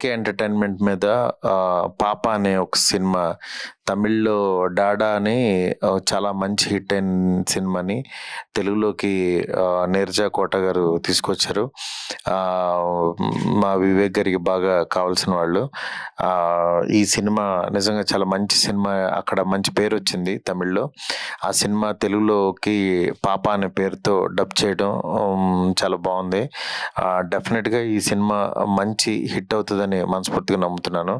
AK entertainment మీద పాప అనే ఒక సినిమా తమిళ్లో డాడా అని చాలా మంచి హిట్ అయిన సినిమాని తెలుగులోకి నీరజా కోట గారు తీసుకొచ్చారు. మా వివేక్ గారికి బాగా కావాల్సిన వాళ్ళు. ఈ సినిమా నిజంగా చాలా మంచి సినిమా. అక్కడ మంచి పేరు వచ్చింది తమిళ్లో. ఆ సినిమా తెలుగులోకి పాప అనే పేరుతో డబ్ చేయడం చాలా బాగుంది. డెఫినెట్గా ఈ సినిమా మంచి హిట్ అవుతుందని మనస్ఫూర్తిగా నమ్ముతున్నాను.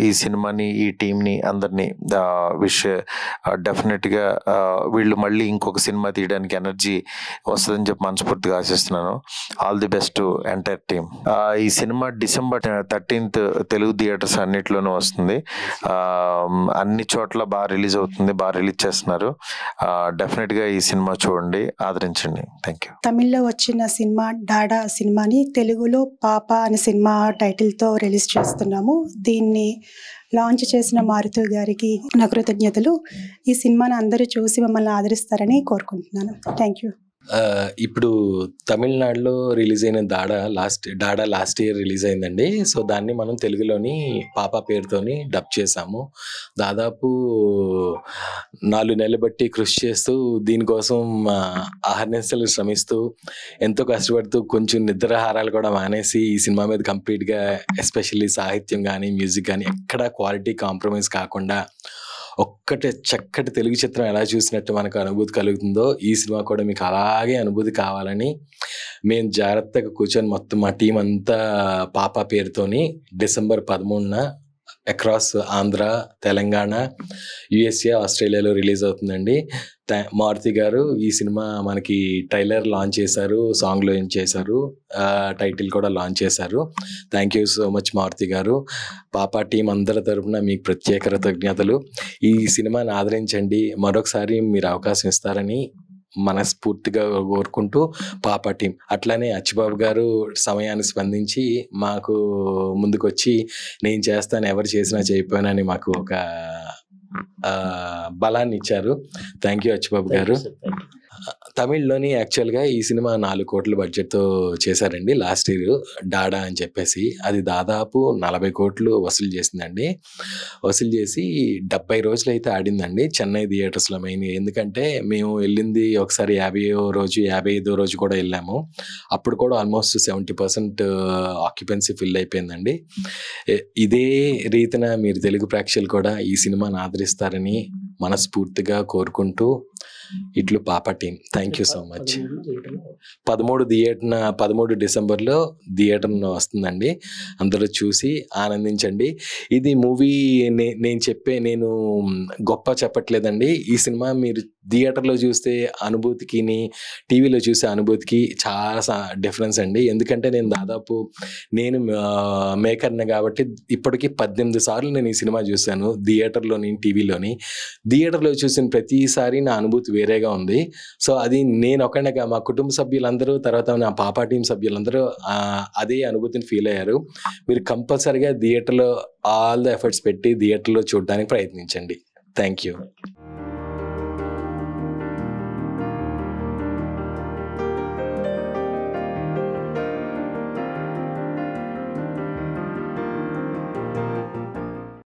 ఈ సినిమాని, ఈ టీంని, అందరినీ డెఫినెట్గా వీళ్ళు మళ్ళీ ఇంకొక సినిమా తీయడానికి ఎనర్జీ వస్తుందని చెప్పి మనస్ఫూర్తిగా ఆశిస్తున్నాను. All the best to entire team. ఈ సినిమా December 13th తెలుగు థియేటర్స్ అన్నిట్లోనూ వస్తుంది. అన్ని చోట్ల బాగా రిలీజ్ అవుతుంది, బాగా రిలీజ్ చేస్తున్నారు. డెఫినెట్గా ఈ సినిమా చూడండి, ఆదరించండి. Thank you. తమిళ్లో వచ్చిన సినిమా డాడా సినిమాని తెలుగులో పాప అనే సినిమా టైటిల్తో రిలీజ్ చేస్తున్నాము. దీన్ని లాంచ్ చేసిన మారుతు గారికి నా కృతజ్ఞతలు. ఈ సినిమాని అందరూ చూసి మమ్మల్ని ఆదరిస్తారని కోరుకుంటున్నాను. Thank you. ఇప్పుడు తమిళనాడులో రిలీజ్ అయిన డాడా లాస్ట్ ఇయర్ రిలీజ్ అయిందండి. సో దాన్ని మనం తెలుగులోని పాప పేరుతోని డబ్ చేసాము. దాదాపు 4 నెలలు బట్టి కృషి చేస్తూ దీనికోసం అహర్నిశలు శ్రమిస్తూ ఎంతో కష్టపడుతూ కొంచెం నిద్రాహారాలు కూడా మానేసి ఈ సినిమా మీద కంప్లీట్గా ఎస్పెషల్లీ సాహిత్యం కానీ మ్యూజిక్ కానీ ఎక్కడా క్వాలిటీ కాంప్రమైజ్ కాకుండా ఒక్కటే చక్కటి తెలుగు చిత్రం ఎలా చూసినట్టు మనకు అనుభూతి కలుగుతుందో ఈ సినిమా కూడా మీకు అలాగే అనుభూతి కావాలని మేము జాగ్రత్తగా కూర్చొని మొత్తం మా టీం అంతా పాప పేరుతోని December 13న అక్రాస్ ఆంధ్ర, తెలంగాణ, USA, ఆస్ట్రేలియాలో రిలీజ్ అవుతుందండి. మారుతి గారు ఈ సినిమా మనకి ట్రైలర్ లాంచ్ చేశారు, సాంగ్ లాంచ్ చేశారు, టైటిల్ కూడా లాంచ్ చేశారు. Thank you so much Maruti garu. Papa team అందరి తరపున మీకు ప్రత్యేక కృతజ్ఞతలు. ఈ సినిమాని ఆదరించండి, మరొకసారి మీరు అవకాశం ఇస్తారని మనస్ఫూర్తిగా కోరుకుంటూ పాప టీం అట్లానే అచ్చిబాబు గారు సమయాన్ని స్పందించి మాకు ముందుకొచ్చి నేను చేస్తాను, ఎవరు చేసినా చేయకపోయినని మాకు ఒక బలాన్ని ఇచ్చారు. థ్యాంక్ యూ అచ్చిబాబు గారు. తమిళ్లోని యాక్చువల్గా ఈ సినిమా 4 కోట్ల బడ్జెట్తో చేశారండి లాస్ట్ ఇయర్, డాడా అని చెప్పేసి. అది దాదాపు 40 కోట్లు వసూలు చేసిందండి. వసూలు చేసి 70 రోజులు అయితే ఆడిందండి చెన్నై థియేటర్స్లో మెయిన్. ఎందుకంటే మేము వెళ్ళింది ఒకసారి 50వ రోజు, 55వ రోజు కూడా వెళ్ళాము. అప్పుడు కూడా ఆల్మోస్ట్ 70% ఆక్యుపెన్సీ ఫిల్ అయిపోయిందండి. ఇదే రీతిన మీరు తెలుగు ప్రేక్షకులు కూడా ఈ సినిమాని ఆదరిస్తారని మనస్ఫూర్తిగా కోరుకుంటూ ఇట్లు పాప team. Thank you so much. 13 డిసెంబర్లో థియేటర్లో వస్తుందండి. అందరూ చూసి ఆనందించండి. ఇది మూవీ నేను గొప్ప చెప్పట్లేదండి. ఈ సినిమా మీరు థియేటర్లో చూస్తే అనుభూతికి, టీవీలో చూసే అనుభూతికి చాలా డిఫరెన్స్ అండి. ఎందుకంటే నేను మేకర్ని కాబట్టి ఇప్పటికీ 18 సార్లు నేను ఈ సినిమా చూశాను, థియేటర్లోని టీవీలోని. థియేటర్లో చూసిన ప్రతిసారి నా అనుభూతి వేరేగా ఉంది. సో అది నేను ఒకనేగా, మా కుటుంబ సభ్యులందరూ, తర్వాత నా పాపా టీం సభ్యులందరూ అదే అనుభూతిని ఫీల్ అయ్యారు. మీరు కంపల్సరీగా థియేటర్లో ఆల్ ద ఎఫర్ట్స్ పెట్టి థియేటర్లో చూడడానికి ప్రయత్నించండి. Thank you.